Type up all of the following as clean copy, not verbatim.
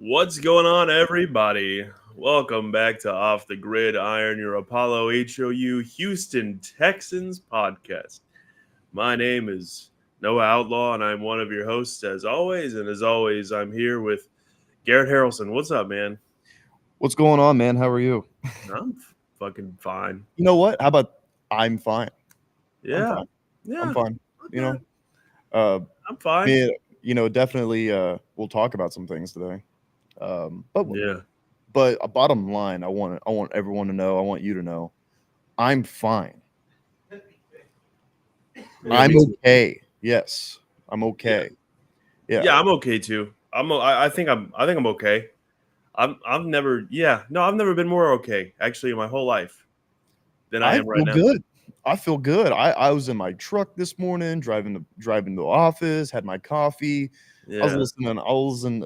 What's going on, everybody? Welcome back to Off the Gridiron, your Apollo HOU Houston Texans podcast. My name is Noah Outlaw, and I'm one of your hosts as always. And as always, I'm here with Garrett Harrelson. What's up, man? What's going on, man? How are you? I'm fucking fine. You know what? How about I'm fine? I'm Yeah, fine. I'm yeah, fine. You okay. know, uh, I'm fine. me, definitely. We'll talk about some things today. But Yeah, a bottom line, I want everyone to know. I want you to know, I'm fine. yeah, I'm me too. okay. Yes, I'm Yeah, okay. Yeah. yeah, I'm okay too. I think I'm okay. I've never I've never been more okay actually in my whole life than I I am right feel now. good. I feel good. I was in my truck this morning, driving to the office, had my coffee. Yeah. I was in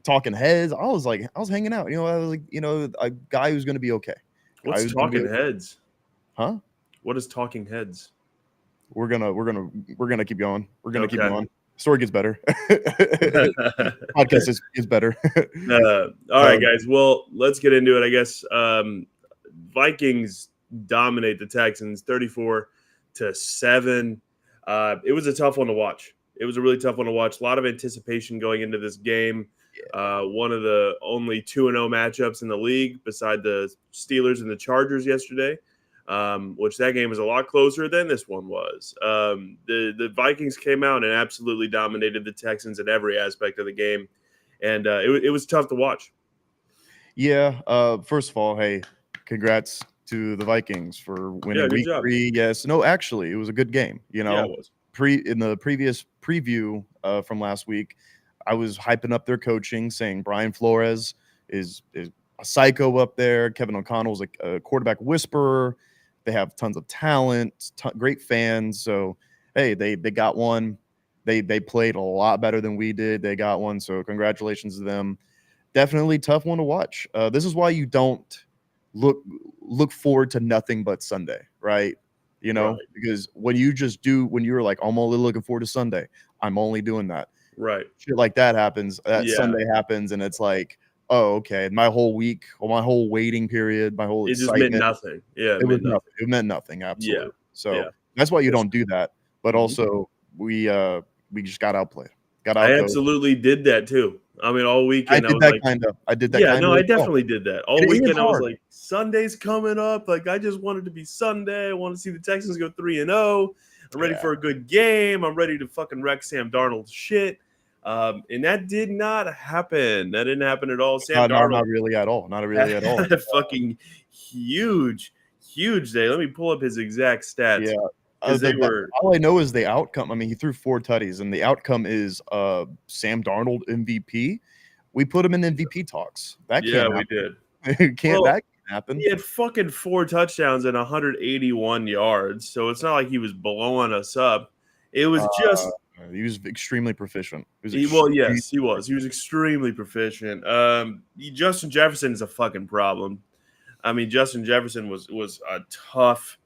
talking heads. I was hanging out. I was like, a guy who's gonna be okay. Guy What's who's gonna be talking okay. heads? Huh? What is talking heads? We're gonna keep going. We're gonna keep Okay. going. Story gets better. Podcast is better. All right, um, guys. Well, let's get into it. I guess Vikings dominate the Texans 34-7. It was a tough one to watch. It was a really tough one to watch. A lot of anticipation going into this game. One of the only 2-0 matchups in the league beside the Steelers and the Chargers yesterday, which that game was a lot closer than this one was. The Vikings came out and absolutely dominated the Texans in every aspect of the game, and it was tough to watch. yeah. First of all, hey, congrats to the Vikings for Yeah, winning good week job. 3. Yes. No, actually, it was a good game. Yeah, it was. In the previous preview from last week, I was hyping up their coaching, saying Brian Flores is a psycho up there. Kevin O'Connell's a quarterback whisperer. They have tons of talent, great fans. So hey, they got one. They played a lot better than we did. They got one. So congratulations to them. Definitely tough one to watch. This is why you don't look forward to nothing but Sunday, right? Right, Because when you're like, I'm only looking forward to Sunday, I'm only doing that. right. Shit like that happens. That Yeah, Sunday happens, and it's like, oh, okay. My whole week, or my whole waiting period, my whole it just meant excitement, nothing. Yeah, it it was meant nothing. nothing. It meant nothing, Yeah, absolutely. yeah, So that's why you for don't sure. do that. But Mhm. also, we just got outplayed, got I outcoached. absolutely did that too. I mean, all I weekend I did was that like, kind of. I did that yeah, kind no, of I as well. definitely did that. All It is weekend I was hard. like, Sunday's coming up. Like, I just wanted to be Sunday. I want to see the Texans go 3-0. I'm ready Yeah. for a good game. I'm ready to fucking wreck Sam Darnold's shit. And that did not happen. That didn't happen at all. Sam Not Darnold really at all. Not had really at all. a fucking huge, huge day. Let me pull up his exact Yeah. stats because they were, All I know is the outcome. I mean, he threw 4 tutties, and the outcome is Sam Darnold MVP. We put him in MVP talks. That yeah, can't we happen. did. Can't Well, that can't happen? he had fucking 4 touchdowns and 181 yards. So it's not like he was blowing us up. It was Uh, just he was extremely proficient. He was well, extremely yes, he was. He was extremely proficient. Justin Jefferson is a fucking problem. I mean, Justin Jefferson was a tough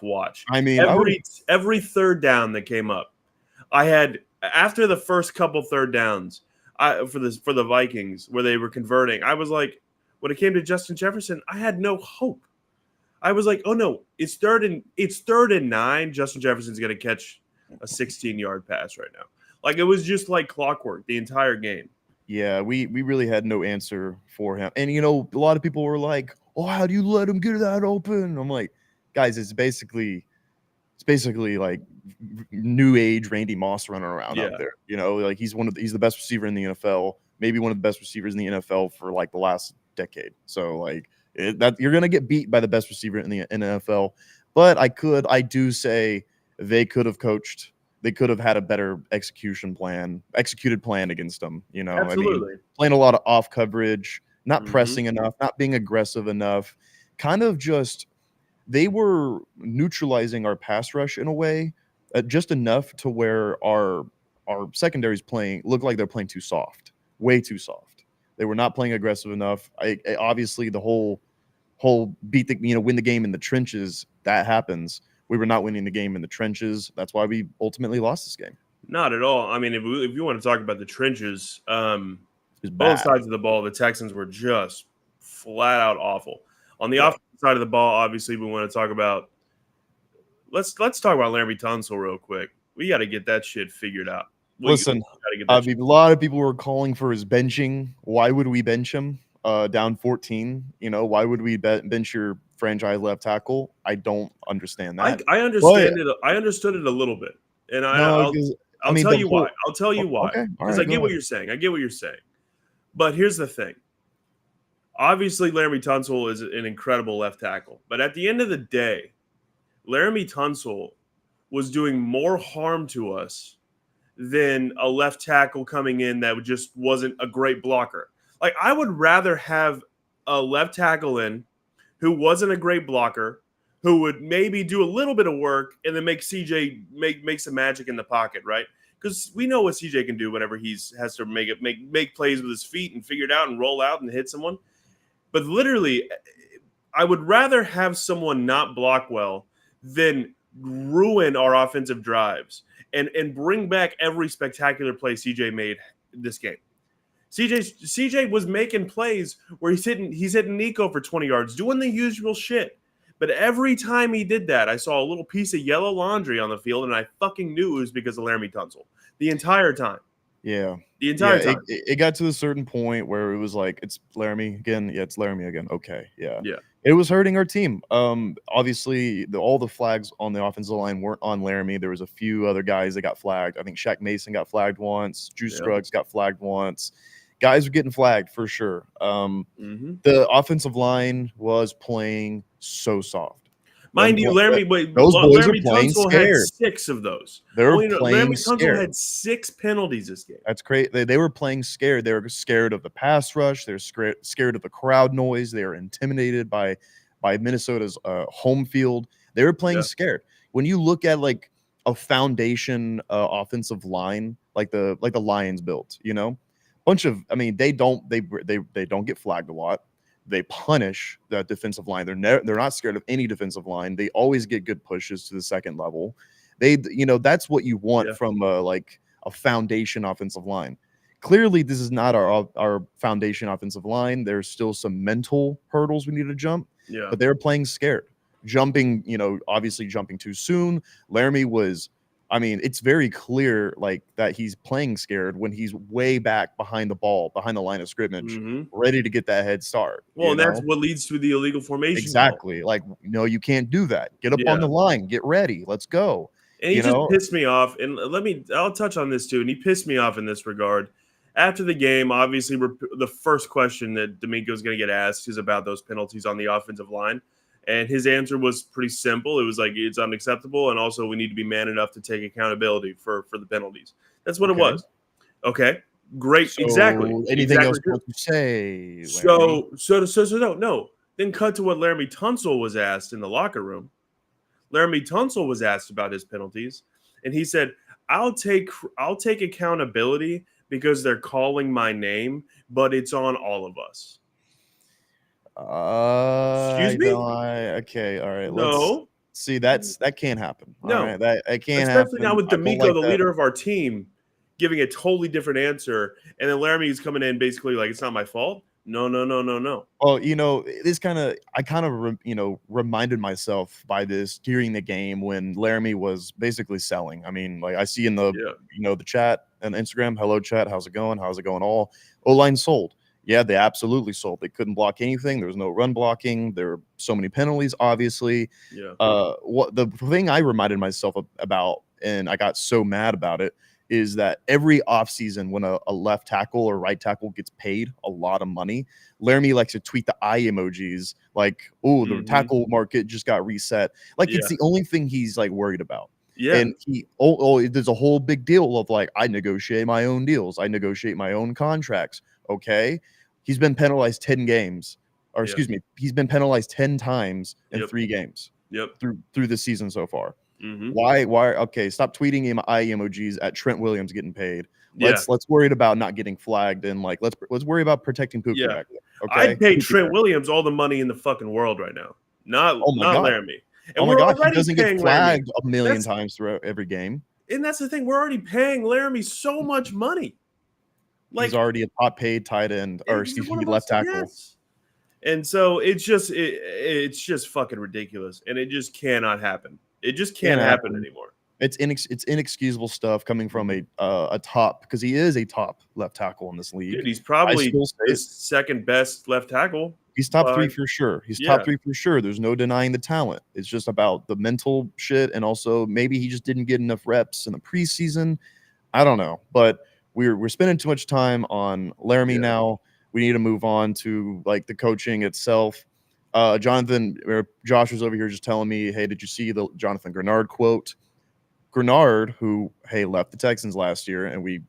watch. I mean, I would Every third down that came up, I had after the first couple third downs, for the Vikings where they were converting, I was like, when it came to Justin Jefferson, I had no hope. I was like, oh no, it's third and 9. Justin Jefferson's gonna catch a 16-yard pass right now. Like it was just like clockwork the entire game. yeah, we really had no answer for him. And a lot of people were like, "Oh, how do you let him get that open?" I'm like, "Guys, it's basically like new age Randy Moss running around out Yeah, there. Like he's the best receiver in the NFL, maybe one of the best receivers in the NFL for like the last decade. So like that you're gonna get beat by the best receiver in the NFL. But I do say they could have coached. They could have had a better executed plan against them. I mean, absolutely. playing a lot of off coverage, not Hmm. pressing enough, not being aggressive enough, kind of just they were neutralizing our pass rush in a way, just enough to where our secondaries playing looked like they're playing too soft, way too soft. They were not playing aggressive enough. Obviously the whole win the game in the trenches that happens. We were not winning the game in the trenches. That's why we ultimately lost this game. Not at all. I mean, if you want to talk about the trenches, Just Both bad. sides of the ball, the Texans were just flat out awful. On the Yeah. offensive side of the ball, obviously, we want to talk about. Let's talk about Laremy Tunsil real quick. We got to get that shit figured out. Listen, gotta get I that mean, a lot of people were calling for his benching. Why would we bench him down 14? You know, why would we bench your franchise left tackle? I don't understand that. I understand it. I understood it a little bit, and No, I'll tell you why. I'll tell you oh, why. okay, all Because right, I get what you're saying. I get what you're saying. But here's the thing. Obviously, Laremy Tunsil is an incredible left tackle. But at the end of the day, Laremy Tunsil was doing more harm to us than a left tackle coming in that just wasn't a great blocker. Like, I would rather have a left tackle in who wasn't a great blocker, who would maybe do a little bit of work and then make CJ make some magic in the pocket, right? Because we know what CJ can do whenever has to make plays with his feet and figure it out and roll out and hit someone. But literally, I would rather have someone not block well than ruin our offensive drives and bring back every spectacular play CJ made this game. CJ was making plays where he's hitting Nico for 20 yards, doing the usual shit. But every time he did that, I saw a little piece of yellow laundry on the field, and I fucking knew it was because of Laremy Tunsil the entire time. Yeah. The entire time. It got to a certain point where it was like, it's Laramie again. Yeah, it's Laramie again. Okay. Yeah. Yeah. It was hurting our team. Obviously, all the flags on the offensive line weren't on Laramie. There was a few other guys that got flagged. I think Shaq Mason got flagged once. Juice Scruggs got flagged once. Guys were getting flagged for sure. The offensive line was playing so soft. Mind you, those boys are playing Tunsil scared. had 6 of those. They're playing Laremy scared. Tunsil had 6 penalties this game. That's great. They were playing scared. They were scared of the pass rush. They're scared of the crowd noise. They were intimidated by Minnesota's home field. They were playing scared. When you look at like a foundation offensive line, like the Lions built, you know, they don't get flagged a lot. They punish that defensive line. They're not scared of any defensive line. They always get good pushes to the second level. That's what you want from a foundation offensive line. Clearly, this is not our foundation offensive line. There's still some mental hurdles we need to jump. Yeah. But they're playing scared. Obviously jumping too soon. Laramie was. I mean, it's very clear that he's playing scared when he's way back behind the ball, behind the line of scrimmage, ready to get that head start. Well, and that's what leads to the illegal formation. Exactly. No, you can't do that. Get up on the line. Get ready. Let's go. And he just pissed me off. And I'll touch on this too. And he pissed me off in this regard. After the game, obviously, the first question that D'Amico's going to get asked is about those penalties on the offensive line. And his answer was pretty simple. It was like, it's unacceptable. And also, we need to be man enough to take accountability for the penalties. That's what it was. Okay. Great. So exactly. Anything else true. to say? No. Then cut to what Laremy Tunsil was asked in the locker room. Laremy Tunsil was asked about his penalties. And he said, I'll take accountability because they're calling my name, but it's on all of us. Excuse me? Okay, all right. No. Let's see. That can't happen. No, all right, that can't especially happen. now with D'Amico, the leader of our team, giving a totally different answer, and then Laramie is coming in basically like it's not my fault. No. Well, I kind of reminded myself by this during the game when Laramie was basically selling. I mean, like I see in the the chat and Instagram, hello chat, how's it going? How's it going? All O-line sold. Yeah, they absolutely sold. They couldn't block anything. There was no run blocking. There were so many penalties, obviously. Yeah. What the thing I reminded myself about, and I got so mad about it, is that every offseason when a left tackle or right tackle gets paid a lot of money, Laramie likes to tweet the eye emojis like, oh, the tackle market just got reset. It's the only thing he's worried about. Yeah. And there's a whole big deal of I negotiate my own deals. I negotiate my own contracts. Okay. He's been penalized 10 games, or excuse me, he's been penalized 10 times in 3 games. Through the season so far. Why? Okay, stop tweeting him eye emojis at Trent Williams getting paid. Let's worry about not getting flagged and let's worry about protecting Puka back there. Okay? I'd pay Trent Williams all the money in the fucking world right now. Not Laramie. And my God, he doesn't get flagged a million times throughout every game. And that's the thing. We're already paying Laramie so much money. Like, he's already a top paid tight end, or he's excuse one me, of us. left tackle. Yes. And so it's just fucking ridiculous, and it just cannot happen. It just can't happen anymore. It's inexcusable stuff coming from a top, because he is a top left tackle in this league. Dude, he's probably still say the second best left tackle. He's top 3 for sure. He's top 3 for sure. There's no denying the talent. It's just about the mental shit, and also maybe he just didn't get enough reps in the preseason. I don't know, but we're spending too much time on Laramie now. We need to move on to like the coaching itself. Jonathan or Josh was over here just telling me, hey, did you see the Jonathan Grenard quote? Grenard, who left the Texans last year, and we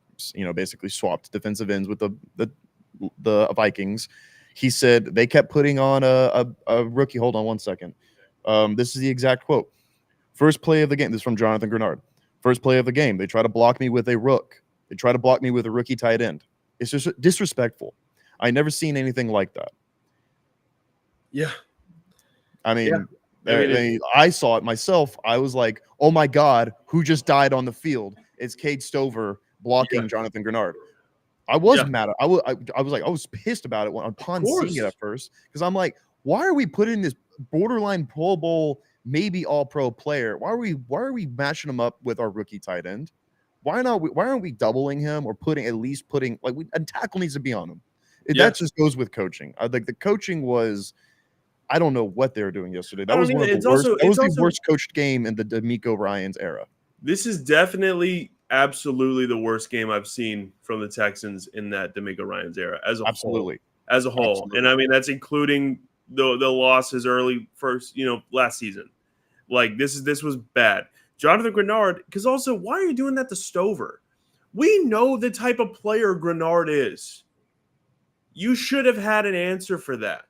basically swapped defensive ends with the Vikings. He said they kept putting on a rookie. Hold on one second. This is the exact quote. First play of the game. This is from Jonathan Grenard. First play of the game. They try to block me with a rook. They try to block me with a rookie tight end. It's just disrespectful. I never seen anything like that. Yeah. I mean, I saw it myself. I was like, oh my God, who just died on the field? It's Cade Stover blocking Jonathan Grenard. I was mad. I was pissed about it upon seeing it at first, because I'm like, why are we putting this borderline Pro Bowl, maybe all pro player? Why are we matching him up with our rookie tight end? Why aren't we doubling him or putting a tackle needs to be on him? That just goes with coaching. Like the coaching was, I don't know what they were doing yesterday. That was one of the worst. That was the worst coached game in the D'Amico Ryans era. This is definitely, absolutely the worst game I've seen from the Texans in that D'Amico Ryans era as a whole. Absolutely. And I mean, that's including the losses early last season. Like this was bad. Jonathan Grenard, because also, why are you doing that to Stover? We know the type of player Grenard is. You should have had an answer for that.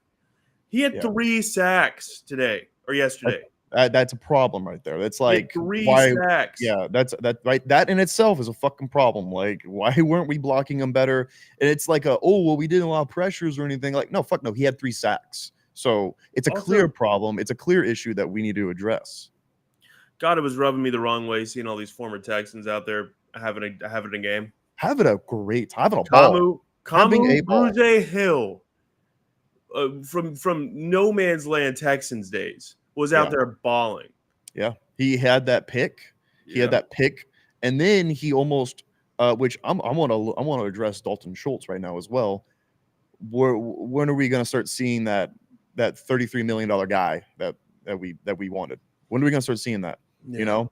He had 3 sacks today or yesterday. That's a problem right there. That's like 3 sacks. Yeah, that's right. That in itself is a fucking problem. Like, why weren't we blocking him better? And it's like we didn't allow pressures or anything. Like, no, fuck no. He had 3 sacks. So it's a clear problem. It's a clear issue that we need to address. God, it was rubbing me the wrong way seeing all these former Texans out there having a game. Having a great time. Having a ball. Camu Bruze Hill from no man's land Texans days was out there balling. Yeah, he had that pick. He had that pick, and then he almost, which I want to address Dalton Schultz right now as well. When are we going to start seeing that $33 million guy that we wanted? When are we going to start seeing that? Yeah.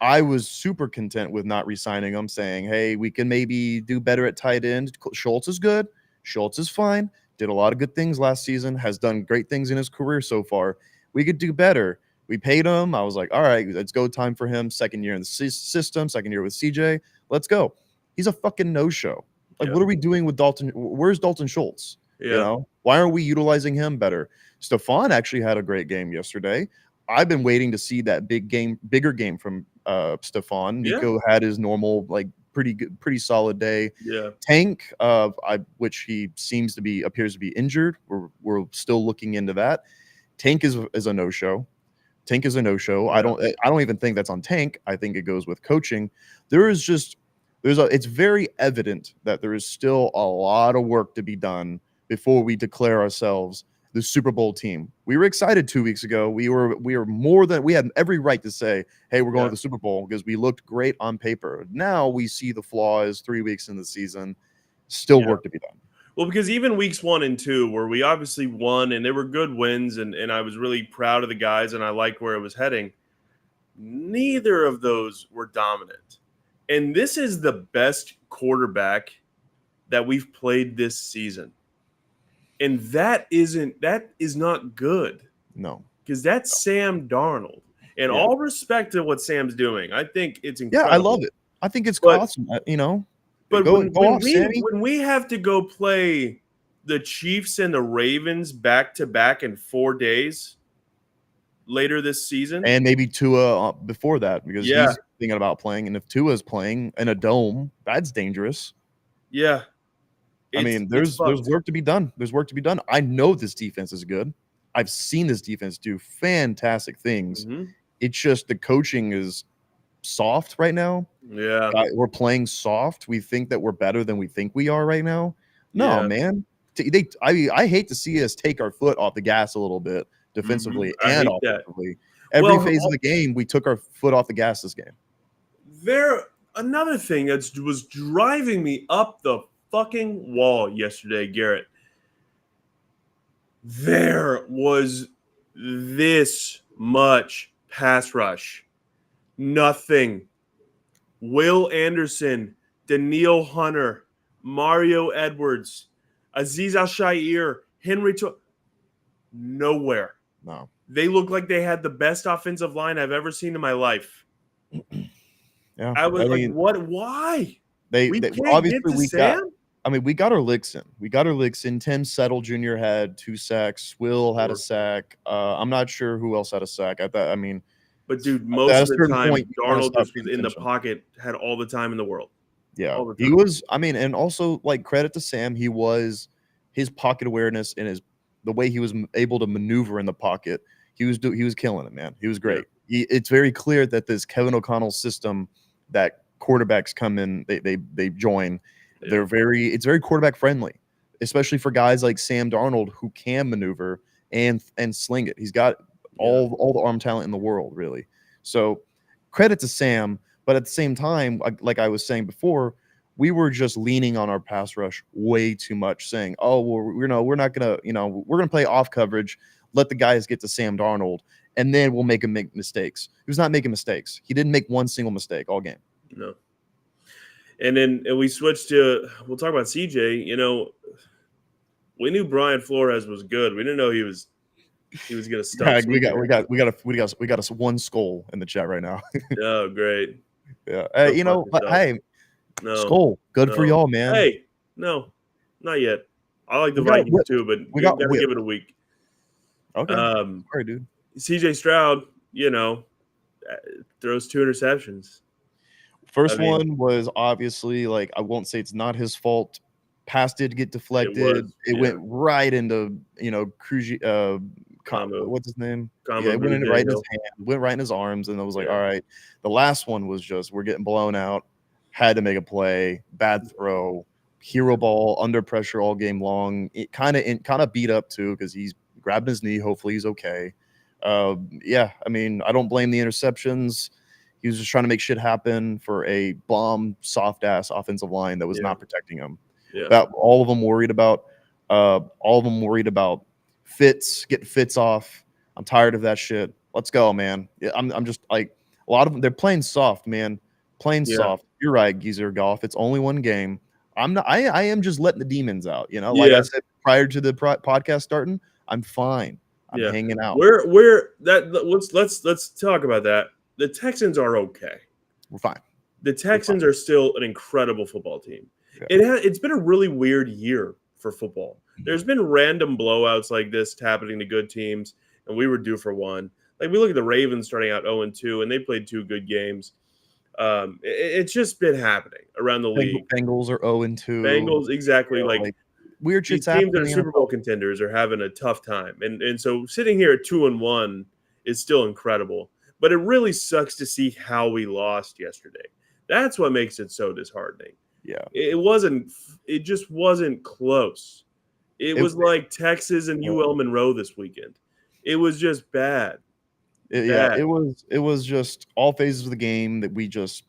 I was super content with not re-signing him, saying, hey, we can maybe do better at tight end. Schultz is good. Schultz is fine. Did a lot of good things last season. Has done great things in his career so far. We could do better. We paid him. I was like, all right, let's go. Time for him. Second year in the system. Second year with CJ. Let's go. He's a fucking no-show. Like, what are we doing with Dalton? Where's Dalton Schultz? Yeah. Why aren't we utilizing him better? Stephon actually had a great game yesterday. I've been waiting to see that bigger game from Stephon. Nico had his normal, like, pretty solid day. Yeah. Tank, which he appears to be injured. We're still looking into that. Tank is a no-show. Tank is a no-show. I don't even think that's on Tank. I think it goes with coaching. It's very evident that there is still a lot of work to be done before we declare ourselves the Super Bowl team. We were excited 2 weeks ago. We had every right to say, hey, we're going to the Super Bowl because we looked great on paper. Now we see the flaws 3 weeks in the season. Still work to be done. Well, because even weeks 1 and 2, where we obviously won and they were good wins, and I was really proud of the guys and I liked where it was heading, neither of those were dominant. And this is the best quarterback that we've played this season. And that is not good. No. Because that's Sam Darnold. And all respect to what Sam's doing. I think it's incredible. Yeah, I love it. I think it's awesome, But when we have to go play the Chiefs and the Ravens back-to-back in 4 days later this season. And maybe Tua before that, because he's thinking about playing. And if Tua's playing in a dome, that's dangerous. Yeah. There's work to be done. There's work to be done. I know this defense is good. I've seen this defense do fantastic things. Mm-hmm. It's just the coaching is soft right now. Yeah. We're playing soft. We think that we're better than we think we are right now. No, Yeah. man. I hate to see us take our foot off the gas a little bit defensively I and hate that. offensively. Every phase of the game, we took our foot off the gas this game. Another thing that was driving me up the fucking wall yesterday, Garrett. There was this much pass rush. Nothing. Will Anderson, Daniil Hunter, Mario Edwards, Aziz Al-Shair, Henry nowhere. No. They look like they had the best offensive line I've ever seen in my life. Yeah. I was like, what? Why? We can't obviously get to we Sam? we got our licks in. Tim Settle Jr. had 2 sacks. Will had a sack. I'm not sure who else had a sack. But dude, most of the time, Darnold just was in the attention. pocket, had all the time in the world. Yeah, he was. And also like credit to Sam, his pocket awareness and the way he was able to maneuver in the pocket. He was killing it, man. He was great. Yeah. It's very clear that this Kevin O'Connell system that quarterbacks come in, they join. Yeah. It's very quarterback friendly, especially for guys like Sam Darnold who can maneuver and sling it. He's got all the arm talent in the world, really. So credit to Sam, but at the same time, like I was saying before, we were just leaning on our pass rush way too much, saying, "Oh, well, we're not gonna, we're gonna play off coverage, let the guys get to Sam Darnold, and then we'll make him make mistakes." He was not making mistakes. He didn't make one single mistake all game. No. And we switched to, we'll talk about CJ. We knew Brian Flores was good. We didn't know he was going to start. We got one skull in the chat right now. Oh, great. Yeah. Hey, no. Skull. Good for y'all, man. Hey, no, not yet. I like the Vikings too, but we got to give it a week. Okay. Sorry, dude. CJ Stroud, throws 2 interceptions. First one was obviously, like, I won't say it's not his fault. Pass did get deflected. It went right into, what's his name? It went right in his hand, went right in his arms, and I was like, all right. The last one was just, we're getting blown out. Had to make a play, bad throw, hero ball, under pressure all game long. It kind of beat up too because he's grabbing his knee. Hopefully he's okay. I don't blame the interceptions. He was just trying to make shit happen for a bomb, soft ass offensive line that was not protecting him. Yeah. All of them worried about Fitz, getting Fitz off. I'm tired of that shit. Let's go, man. Yeah, I'm just like, a lot of them, they're playing soft, man. Playing soft. You're right, Geezer Golf. It's only one game. I am just letting the demons out. Like I said prior to the podcast starting, I'm fine. I'm hanging out. Let's talk about that. The Texans are okay. We're fine. The Texans are still an incredible football team. Yeah. It's been a really weird year for football. There's been random blowouts like this happening to good teams, and we were due for one. Like, we look at the Ravens starting out 0-2, and they played 2 good games. It's just been happening around the league. Bengals are 0-2. Bengals, exactly. Like weird shit's teams that are Super Bowl contenders are having a tough time. And so sitting here at 2-1 is still incredible. But it really sucks to see how we lost yesterday. That's what makes it so disheartening. Yeah. It just wasn't close. It was like Texas and UL Monroe this weekend. It was just bad. It was just all phases of the game that we just,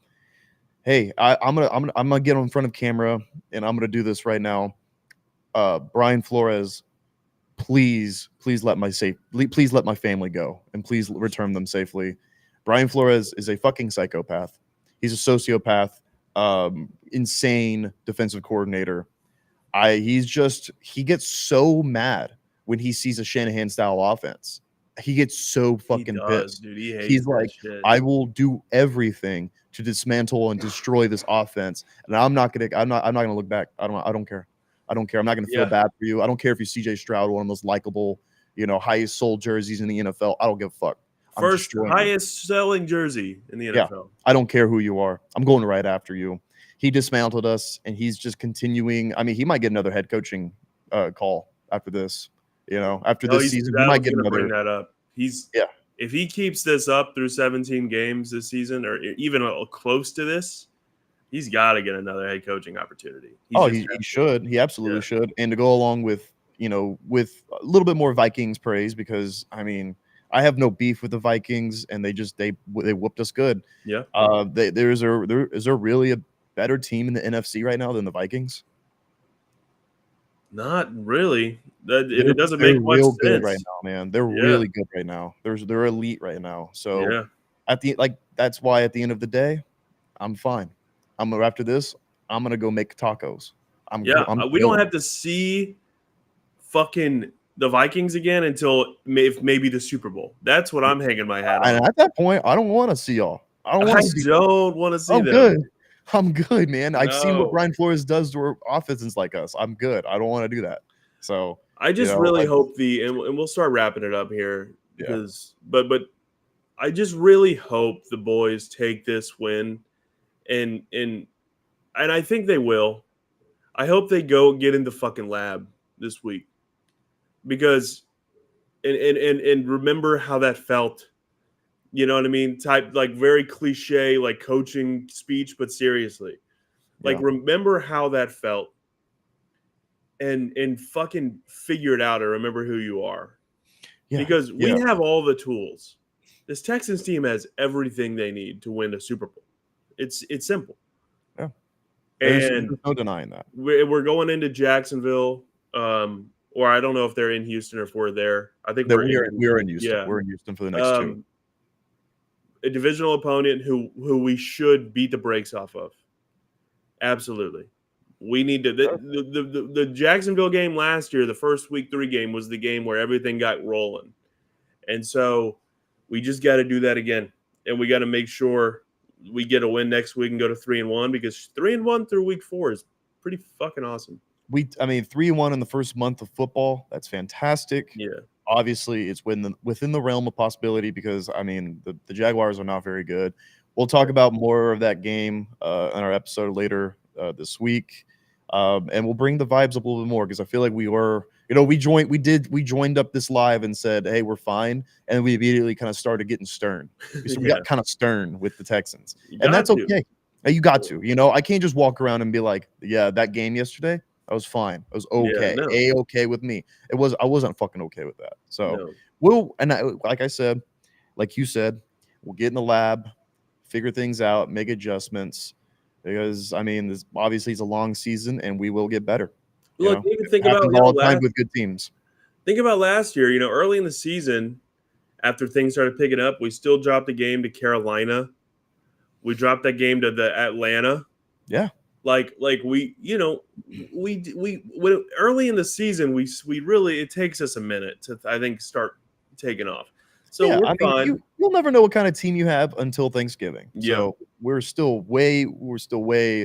hey, I'm gonna get in front of camera and I'm gonna do this right now. Brian Flores, please let my family go and please return them safely. Brian Flores is a fucking psychopath. He's a sociopath, insane defensive coordinator. He gets so mad when he sees a Shanahan style offense. He gets so fucking pissed. Dude, he's like, shit. I will do everything to dismantle and destroy this offense, and I'm not gonna look back. I don't care. I'm not gonna feel bad for you. I don't care if you're CJ Stroud, one of the most likable, highest sold jerseys in the NFL. I don't give a fuck. First highest selling jersey in the NFL. Yeah, I don't care who you are. I'm going right after you. He dismantled us, and he's just continuing. I mean, he might get another head coaching call after this. After this season, he might get another. Bring that up. if he keeps this up through 17 games this season, or even close to this, he's got to get another head coaching opportunity. He should. He absolutely should. And to go along with, with a little bit more Vikings praise, because I mean, I have no beef with the Vikings, and they whooped us good. Yeah. Is there really a better team in the NFC right now than the Vikings? Not really. It doesn't make much real sense good right now, man. They're really good right now. They're elite right now. So that's why at the end of the day, I'm fine. After this, I'm gonna go make tacos. We don't have to see fucking the Vikings again until maybe the Super Bowl. That's what I'm hanging my hat on. And at that point, I don't want to see y'all. I don't want to see them. Good. I'm good, man. I've seen what Brian Flores does to offenses like us. I'm good. I don't want to do that. So I just really hope and we'll start wrapping it up here because, but I just really hope the boys take this win, and I think they will. I hope they go get in the fucking lab this week, because and remember how that felt. You know what I mean? Type like very cliche, like coaching speech, but seriously, like remember how that felt, and fucking figure it out, or remember who you are, because we have all the tools. This Texans team has everything they need to win a Super Bowl. It's simple. Yeah, and there's no denying that. We're going into Jacksonville, or I don't know if they're in Houston or if we're there. I think we're in Houston. Yeah. We're in Houston for the next two. A divisional opponent who we should beat the brakes off of. Absolutely. We need to the Jacksonville game last year, the first week 3 game, was the game where everything got rolling. And so we just got to do that again. And we got to make sure we get a win next week and go to 3-1, because 3-1 through week 4 is pretty fucking awesome. 3-1 in the first month of football. That's fantastic. Yeah. Obviously, it's within the realm of possibility, because I mean the Jaguars are not very good. We'll talk about more of that game in our episode later this week, and we'll bring the vibes up a little bit more, because I feel like we joined up this live and said, hey, we're fine, and we immediately kind of started getting stern. So we got kind of stern with the Texans, and that's okay. You got to. I can't just walk around and be like, yeah, that game yesterday, I was fine. I was okay. A-okay with me. I wasn't fucking okay with that. So like I said, like you said, we'll get in the lab, figure things out, make adjustments, because I mean, obviously it's a long season and we will get better. Look, you can think about all the time with good teams. Think about last year, early in the season, after things started picking up, we still dropped a game to Carolina. We dropped that game to the Atlanta. Yeah. Like we early in the season, we really, it takes us a minute to, I think, start taking off. So we're fine. You'll never know what kind of team you have until Thanksgiving. Yeah. So we're still way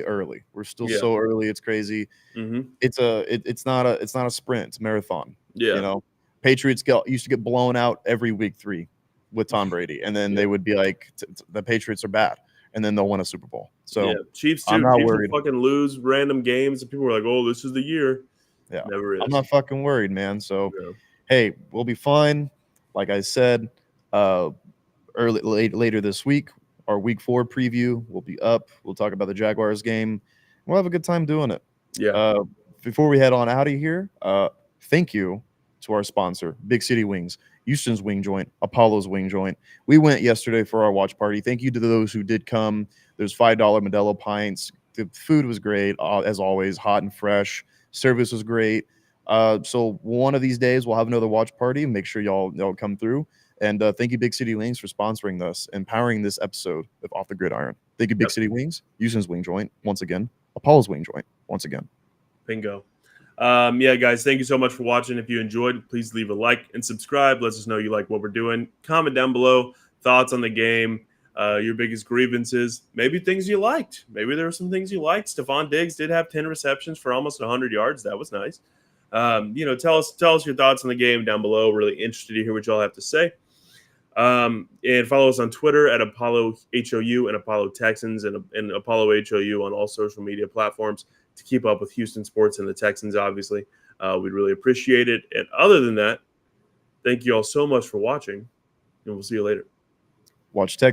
early. We're still so early. It's crazy. Mm-hmm. It's not a sprint. It's a marathon. Yeah. Patriots used to get blown out every week 3 with Tom Brady, and then they would be like, the Patriots are bad, and then they'll win a Super Bowl. So Chiefs too. I'm not worried. Fucking lose random games, and people were like, "Oh, this is the year." Yeah, never is. I'm not fucking worried, man. So hey, we'll be fine. Like I said, later this week, our week 4 preview will be up. We'll talk about the Jaguars game. We'll have a good time doing it. Yeah. Before we head on out of here, thank you to our sponsor, Big City Wings, Houston's Wing Joint, Apollo's Wing Joint. We went yesterday for our watch party. Thank you to those who did come. There's $5 Modelo pints. The food was great, as always, hot and fresh. Service was great. So one of these days we'll have another watch party. Make sure y'all come through. And thank you, Big City Wings, for sponsoring us, empowering this episode of Off the Gridiron. Thank you, Big City Wings, Houston's Wing Joint, once again, Apollo's Wing Joint, once again. Bingo. Guys, thank you so much for watching. If you enjoyed, please leave a like and subscribe. Let us know you like what we're doing. Comment down below thoughts on the game, your biggest grievances, maybe things you liked. Maybe there were some things you liked. Stephon Diggs did have 10 receptions for almost 100 yards. That was nice. Tell us your thoughts on the game down below. Really interested to hear what y'all have to say. And follow us on Twitter at Apollo HOU and Apollo Texans and Apollo HOU on all social media platforms to keep up with Houston sports and the Texans, obviously. We'd really appreciate it. And other than that, thank you all so much for watching. and we'll see you later. Watch Texas.